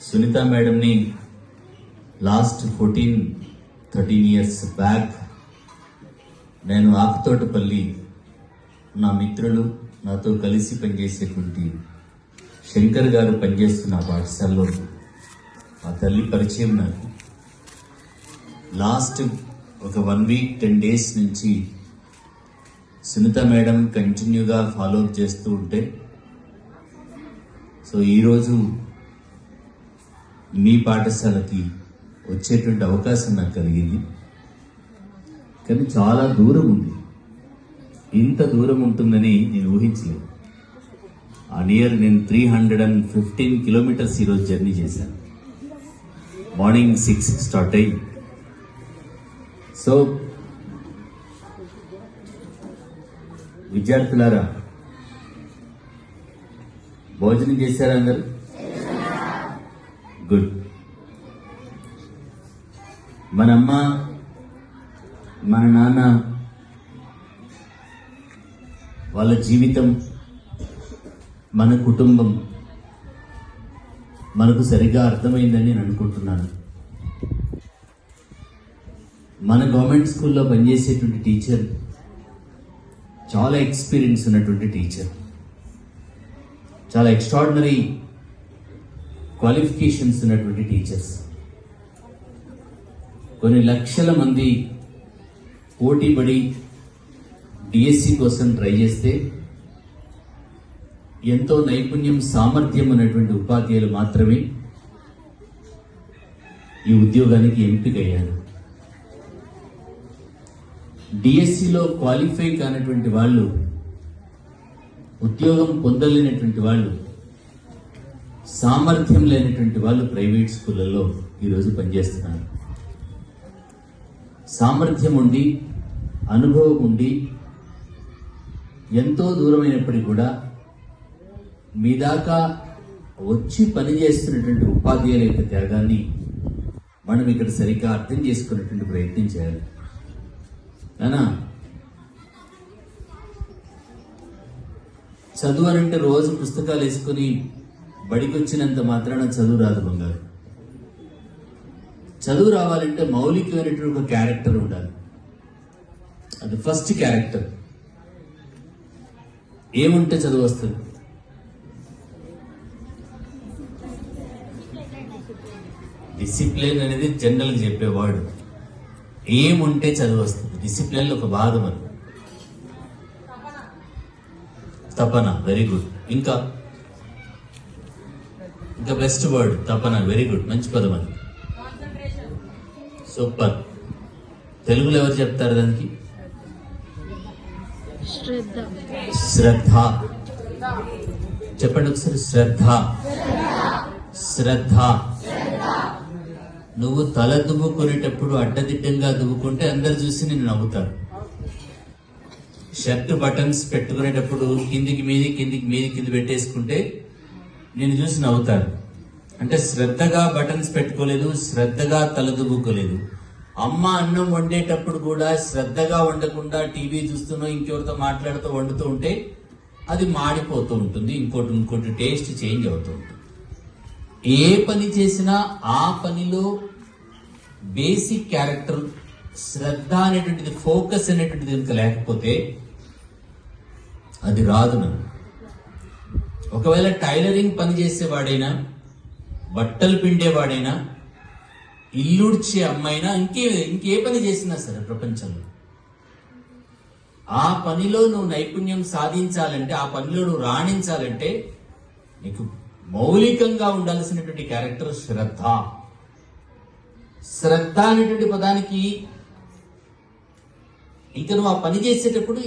సునీత మేడంని last 13 years back నేను ఆకుతోటపల్లి నా మిత్రులు నాతో కలిసి పనిచేసేటువంటి శంకర్ గారు పనిచేస్తున్న పాఠశాలలో ఆ తల్లి పరిచయం నాకు. లాస్ట్ ఒక 1 వీక్ 10 డేస్ నుంచి సునీత మేడం కంటిన్యూగా ఫాలోఅప్ చేస్తూ ఉంటే, సో ఈరోజు మీ పాఠశాలకి వచ్చేటువంటి అవకాశం నాకు కలిగింది. కానీ చాలా దూరం ఉంది, ఇంత దూరం ఉంటుందని నేను ఊహించలేదు. ఆ నియర్ నేను 315 కిలోమీటర్స్ ఈరోజు జర్నీ చేశాను. మార్నింగ్ 6 స్టార్ట్ అయ్యి, సో విద్యార్థులారా భోజనం చేశారా అందరు? గుడ్. మన అమ్మ మన నాన్న వాళ్ళ జీవితం, మన కుటుంబం మనకు సరిగ్గా అర్థమైందని నేను అనుకుంటున్నాను. మన గవర్నమెంట్ స్కూల్లో పనిచేసేటువంటి టీచర్ చాలా ఎక్స్పీరియన్స్ ఉన్నటువంటి టీచర్, చాలా ఎక్స్ట్రాడినరీ క్వాలిఫికేషన్స్ ఉన్నటువంటి టీచర్స్. కొన్ని లక్షల మంది పోటీపడి డిఎస్సి కోసం ట్రై చేస్తే ఎంతో నైపుణ్యం సామర్థ్యం ఉన్నటువంటి ఉపాధ్యాయులు మాత్రమే ఈ ఉద్యోగానికి ఎంపికయ్యారు. డిఎస్సిలో క్వాలిఫై కానటువంటి వాళ్ళు, ఉద్యోగం పొందలేనటువంటి వాళ్ళు, సామర్థ్యం లేనటువంటి వాళ్ళు ప్రైవేట్ స్కూళ్ళల్లో ఈరోజు పనిచేస్తున్నారు. సామర్థ్యం ఉండి, అనుభవం ఉండి, ఎంతో దూరమైనప్పటికీ కూడా మీ దాకా వచ్చి పనిచేస్తున్నటువంటి ఉపాధ్యాయుల యొక్క త్యాగాన్ని మనం ఇక్కడ సరిగ్గా అర్థం చేసుకునేటువంటి ప్రయత్నం చేయాలి. నానా, చదువు అనంటే రోజు పుస్తకాలు వేసుకుని బడికి వచ్చినంత మాత్రాన చదువు రాదు బంగారు. చదువు రావాలంటే మౌలికమైనటువంటి ఒక క్యారెక్టర్ ఉండాలి. అది ఫస్ట్ క్యారెక్టర్. ఏముంటే చదువు వస్తుంది? డిసిప్లిన్ అనేది జనరల్గా చెప్పేవాడు. ఏముంటే చదువు వస్తుంది? డిసిప్లిన్లో ఒక భాగం అది. తపన, వెరీ గుడ్. ఇంకా బెస్ట్ వర్డ్ తపన, వెరీ గుడ్, మంచి పదం అది, సూపర్. తెలుగులో ఎవరు చెప్తారు దానికి? శ్రద్ధ. చెప్పండి ఒకసారి. శ్రద్ధ. శ్రద్ధ. నువ్వు తల దువ్వుకునేటప్పుడు అడ్డదిడ్డంగా దువ్వుకుంటే అందరు చూసి నిన్ను నవ్వుతారు. షర్ట్ బటన్స్ పెట్టుకునేటప్పుడు కిందికి మీది కింది పెట్టేసుకుంటే నేను చూసి నవ్వుతారు. అంటే శ్రద్ధగా బటన్స్ పెట్టుకోలేదు, శ్రద్ధగా తల దువ్వుకోలేదు. అమ్మ అన్నం వండేటప్పుడు కూడా శ్రద్ధగా వండకుండా టీవీ చూస్తూనో ఇంకెవరితో మాట్లాడుతూ వండుతూ ఉంటే అది మాడిపోతూ ఉంటుంది, ఇంకోటి టేస్ట్ చేంజ్ అవుతూ ఉంటుంది. ఏ పని చేసినా ఆ పనిలో బేసిక్ క్యారెక్టర్ శ్రద్ధ అనేటువంటిది, ఫోకస్ అనేటువంటిది కనుక లేకపోతే అది రాదు. మనం ఒకవేళ టైలరింగ్ పని చేసేవాడైనా, బట్టలు పిండేవాడైనా, ఇల్లుడ్చే అమ్మాయినా, ఇంకే పని చేసినా సరే ప్రపంచంలో ఆ పనిలో నువ్వు నైపుణ్యం సాధించాలంటే, ఆ పనిలో నువ్వు రాణించాలంటే నీకు మౌలికంగా ఉండాల్సినటువంటి క్యారెక్టర్ శ్రద్ధ. శ్రద్ధ అనేటువంటి పదానికి ఇంకా నువ్వు ఆ పని చేసేటప్పుడు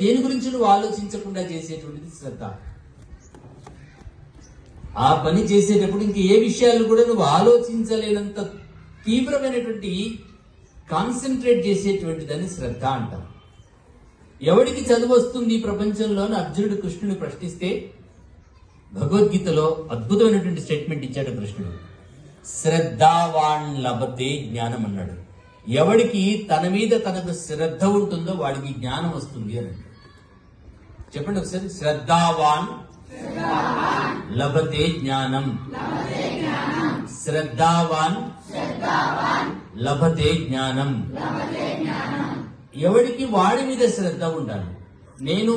దేని గురించి నువ్వు ఆలోచించకుండా చేసేటువంటిది శ్రద్ధ. ఆ పని చేసేటప్పుడు ఏ విషయాలు కూడా నువ్వు ఆలోచించలేనంత తీవ్రమైనటువంటి కాన్సన్ట్రేట్ చేసేటువంటిదని శ్రద్ధ అంటాం. ఎవడికి చదువు వస్తుంది ఈ ప్రపంచంలో అని అర్జునుడు కృష్ణుని ప్రశ్నిస్తే భగవద్గీతలో అద్భుతమైనటువంటి స్టేట్మెంట్ ఇచ్చాడు కృష్ణుడు. శ్రద్ధావాన్ లభతే జ్ఞానం అన్నాడు. ఎవడికి తన మీద తనకు శ్రద్ధ ఉంటుందో వాడికి జ్ఞానం వస్తుంది అని. చెప్పండి ఒకసారి. శ్రద్ధావాన్ లభతే జ్ఞానం. శ్రద్ధావాన్ లభతే జ్ఞానం. ఎవడికి వాడి మీద శ్రద్ధ ఉండాలి. నేను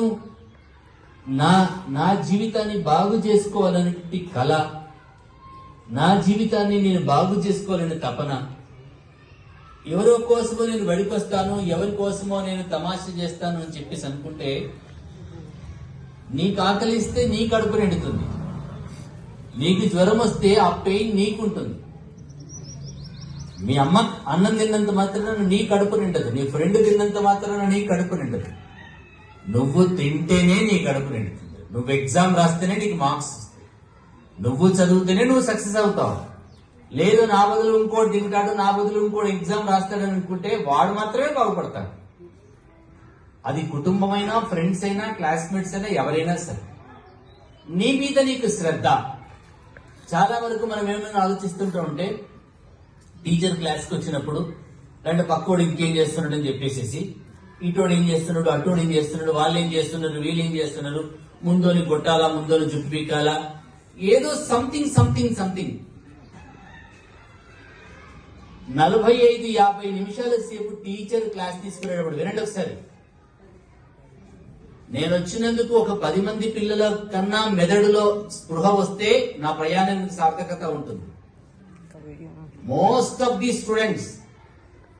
నా జీవితాన్ని బాగు చేసుకోవాలనే కళ, నా జీవితాన్ని నేను బాగు చేసుకోవాలనే తపన, ఎవరో కోసమో నేను బడికొస్తాను, ఎవరి కోసమో నేను తమాషా చేస్తాను అని చెప్పేసి అనుకుంటే నీకు ఆకలిస్తే నీ కడుపు నిండుతుంది, నీకు జ్వరం వస్తే ఆ పెయిన్ నీకుంటుంది. మీ అమ్మ అన్నం తిన్నంత మాత్రాన నీ కడుపు నిండదు, నీ ఫ్రెండ్ తిన్నంత మాత్రాన నీ కడుపు నిండదు. నువ్వు తింటేనే నీ కడుపు నిండుతుంది. నువ్వు ఎగ్జామ్ రాస్తేనే నీకు మార్క్స్ వస్తాయి. నువ్వు చదివితేనే నువ్వు సక్సెస్ అవుతావు. లేదు నా బదులు ఇంకోటి తింటాడు, నా బదులు ఇంకోటి ఎగ్జామ్ రాస్తాడు అనుకుంటే వాడు మాత్రమే బాగుపడతాడు. అది కుటుంబమైనా, ఫ్రెండ్స్ అయినా, క్లాస్మేట్స్ అయినా, ఎవరైనా సరే. నీ మీద నీకు శ్రద్ధ. చాలా వరకు మనం ఏమైనా ఆలోచిస్తుంటా ఉంటే టీచర్ క్లాస్కి వచ్చినప్పుడు అంటే పక్కోడు ఇంకేం చేస్తున్నాడు అని చెప్పేసి ఇటోడు ఏం చేస్తున్నాడు, అటోడు ఏం చేస్తున్నాడు, వాళ్ళు ఏం చేస్తున్నారు, వీళ్ళు ఏం చేస్తున్నారు, ముందోని కొట్టాలా, ముందోని జుట్టు పీకాలా, ఏదో సంథింగ్ సంథింగ్ సంథింగ్. 45-50 నిమిషాల సేపు టీచర్ క్లాస్ తీసుకునేటప్పుడు వినండి ఒకసారి. నేను వచ్చినందుకు ఒక 10 మంది పిల్లల కన్నా మెదడులో స్పృహ వస్తే నా ప్రయాణానికి సార్థకత ఉంటుంది. Most of the students